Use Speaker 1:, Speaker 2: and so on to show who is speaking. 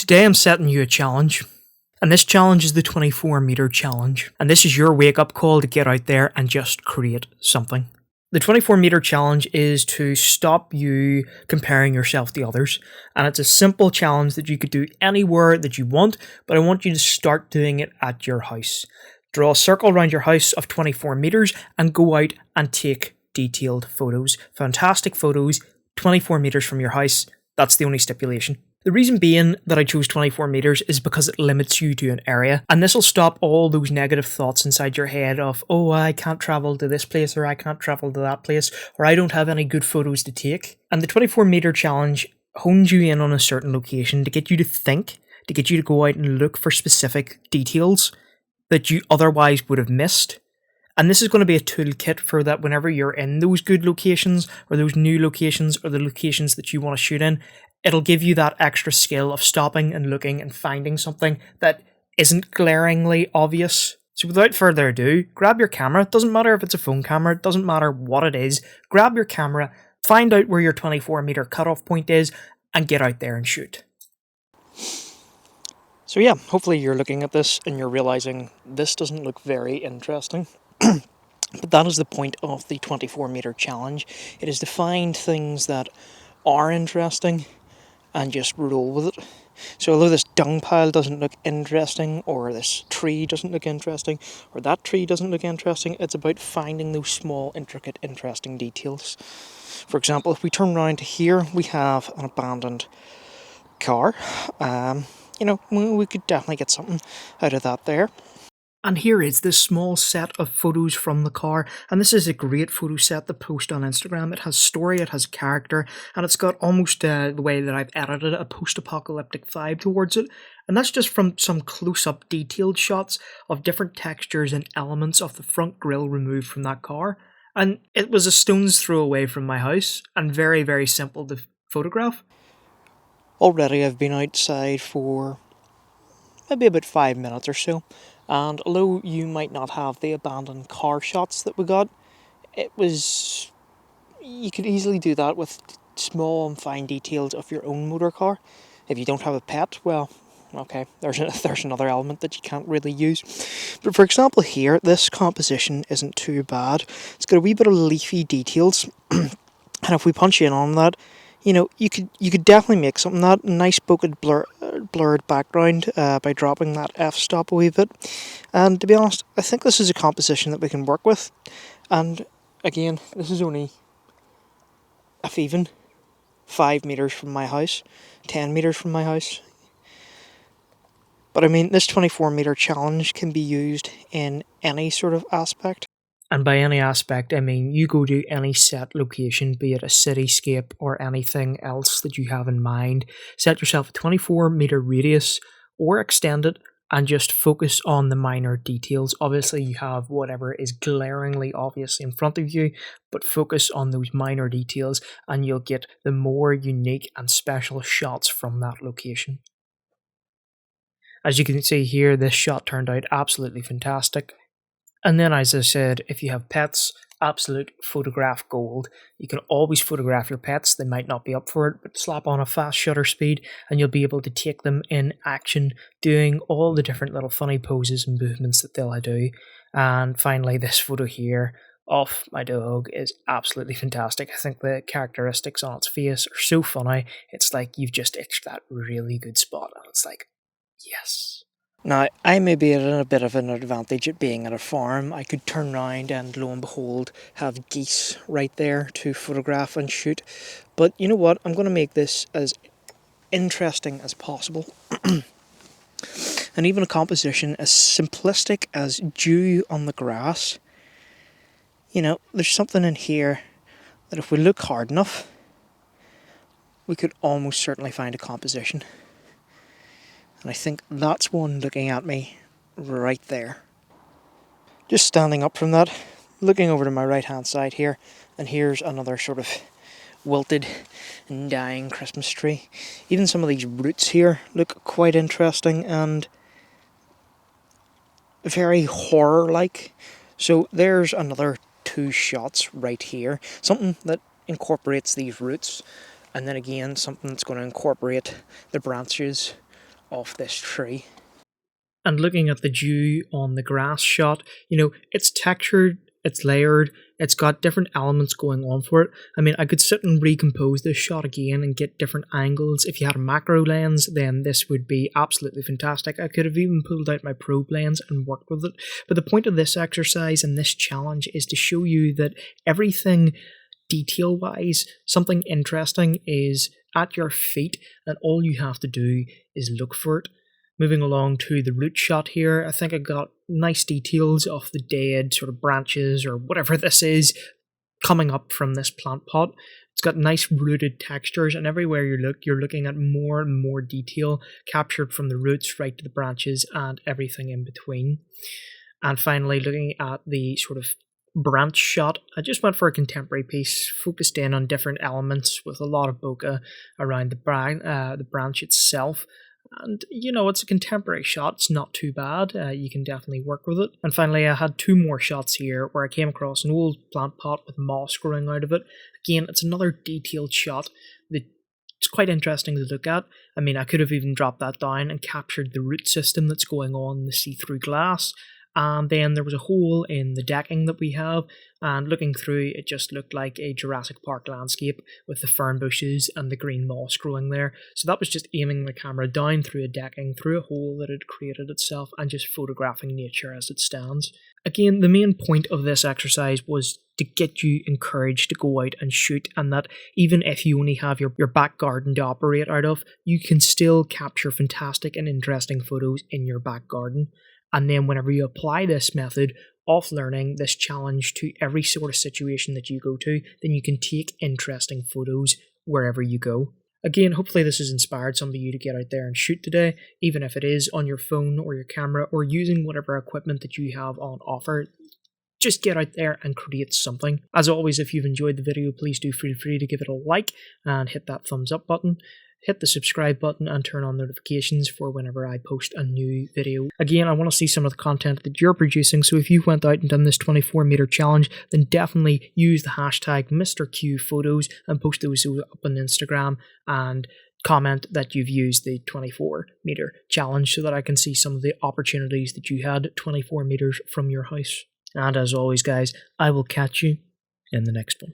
Speaker 1: Today I'm setting you a challenge, and this challenge is the 24-meter challenge, and this is your wake-up call to get out there and just create something. The 24-meter challenge is to stop you comparing yourself to others, and it's a simple challenge that you could do anywhere that you want, but I want you to start doing it at your house. Draw a circle around your house of 24 meters and go out and take detailed photos. Fantastic photos, 24 meters from your house. That's the only stipulation. The reason being that I chose 24 meters is because it limits you to an area, and this will stop all those negative thoughts inside your head of, oh, I can't travel to this place, or I can't travel to that place, or I don't have any good photos to take. And the 24 meter challenge hones you in on a certain location to get you to think, to get you to go out and look for specific details that you otherwise would have missed. And this is going to be a toolkit for that whenever you're in those good locations, or those new locations, or the locations that you want to shoot in, it'll give you that extra skill of stopping and looking and finding something that isn't glaringly obvious. So without further ado, grab your camera. It doesn't matter if it's a phone camera, it doesn't matter what it is. Grab your camera, find out where your 24 meter cutoff point is, and get out there and shoot. So yeah, hopefully you're looking at this and you're realizing this doesn't look very interesting. But that is the point of the 24 meter challenge. It is to find things that are interesting and just roll with it. So although this dung pile doesn't look interesting, or this tree doesn't look interesting, or that tree doesn't look interesting, it's about finding those small, intricate, interesting details. For example, if we turn around to here, we have an abandoned car. We could definitely get something out of that there. And here is this small set of photos from the car, and this is a great photo set to post on Instagram. It has story, it has character, and it's got almost the way that I've edited it, a post-apocalyptic vibe towards it. And that's just from some close-up detailed shots of different textures and elements of the front grille removed from that car. And it was a stone's throw away from my house, and very, very simple to photograph. Already I've been outside for maybe about 5 minutes or so. And although you might not have the abandoned car shots that we got, you could easily do that with small and fine details of your own motor car. If you don't have a pet, well, okay, there's another element that you can't really use. But for example here, this composition isn't too bad. It's got a wee bit of leafy details, and if we punch in on that, you could definitely make something that nice bokeh blurred background by dropping that f-stop a wee bit. And to be honest, I think this is a composition that we can work with. And again, this is only, if even, 5 meters from my house, 10 meters from my house. But I mean, this 24 meter challenge can be used in any sort of aspect. And by any aspect, I mean you go to any set location, be it a cityscape or anything else that you have in mind, set yourself a 24 meter radius or extend it and just focus on the minor details. Obviously you have whatever is glaringly obvious in front of you, but focus on those minor details and you'll get the more unique and special shots from that location. As you can see here, this shot turned out absolutely fantastic. And then, as I said, if you have pets, absolute photograph gold. You can always photograph your pets. They might not be up for it, but slap on a fast shutter speed and you'll be able to take them in action, doing all the different little funny poses and movements that they'll do. And finally, this photo here of my dog is absolutely fantastic. I think the characteristics on its face are so funny. It's like you've just itched that really good spot, and it's like, yes. Now, I may be at a bit of an advantage at being at a farm. I could turn around and, lo and behold, have geese right there to photograph and shoot. But you know what? I'm going to make this as interesting as possible. And even a composition as simplistic as dew on the grass. There's something in here that if we look hard enough, we could almost certainly find a composition. And I think that's one looking at me right there. Just standing up from that, looking over to my right hand side here, and here's another sort of wilted and dying Christmas tree. Even some of these roots here look quite interesting and very horror-like. So there's another 2 shots right here. Something that incorporates these roots, and then again something that's going to incorporate the branches of this tree. And looking at the dew on the grass shot, you know, it's textured, it's layered, it's got different elements going on for it. I mean, I could sit and recompose this shot again and get different angles. If you had a macro lens, then this would be absolutely fantastic. I could have even pulled out my probe lens and worked with it. But the point of this exercise and this challenge is to show you that everything detail-wise, something interesting is at your feet, and all you have to do is look for it. Moving along to the root shot here, I think I got nice details of the dead sort of branches or whatever this is coming up from this plant pot. It's got nice rooted textures, and everywhere you look, you're looking at more and more detail captured from the roots right to the branches and everything in between. And finally, looking at the sort of branch shot, I just went for a contemporary piece, focused in on different elements with a lot of bokeh around the branch itself. And, you know, it's a contemporary shot, it's not too bad, you can definitely work with it. And finally, I had two more shots here where I came across an old plant pot with moss growing out of it. Again, it's another detailed shot that it's quite interesting to look at. I mean, I could have even dropped that down and captured the root system that's going on in the see-through glass. And then there was a hole in the decking that we have, and looking through, it just looked like a Jurassic Park landscape with the fern bushes and the green moss growing there. So that was just aiming the camera down through a decking, through a hole that had created itself, and just photographing nature as it stands. Again, the main point of this exercise was to get you encouraged to go out and shoot, and that even if you only have your back garden to operate out of, you can still capture fantastic and interesting photos in your back garden. And then whenever you apply this method of learning, this challenge to every sort of situation that you go to, then you can take interesting photos wherever you go. Again, hopefully this has inspired some of you to get out there and shoot today, even if it is on your phone or your camera or using whatever equipment that you have on offer. Just get out there and create something. As always, if you've enjoyed the video, please do feel free to give it a like and hit that thumbs up button. Hit the subscribe button and turn on notifications for whenever I post a new video. Again, I want to see some of the content that you're producing, so if you went out and done this 24-meter challenge, then definitely use the hashtag MrQPHOTOS and post those up on Instagram and comment that you've used the 24-meter challenge so that I can see some of the opportunities that you had 24 meters from your house. And as always, guys, I will catch you in the next one.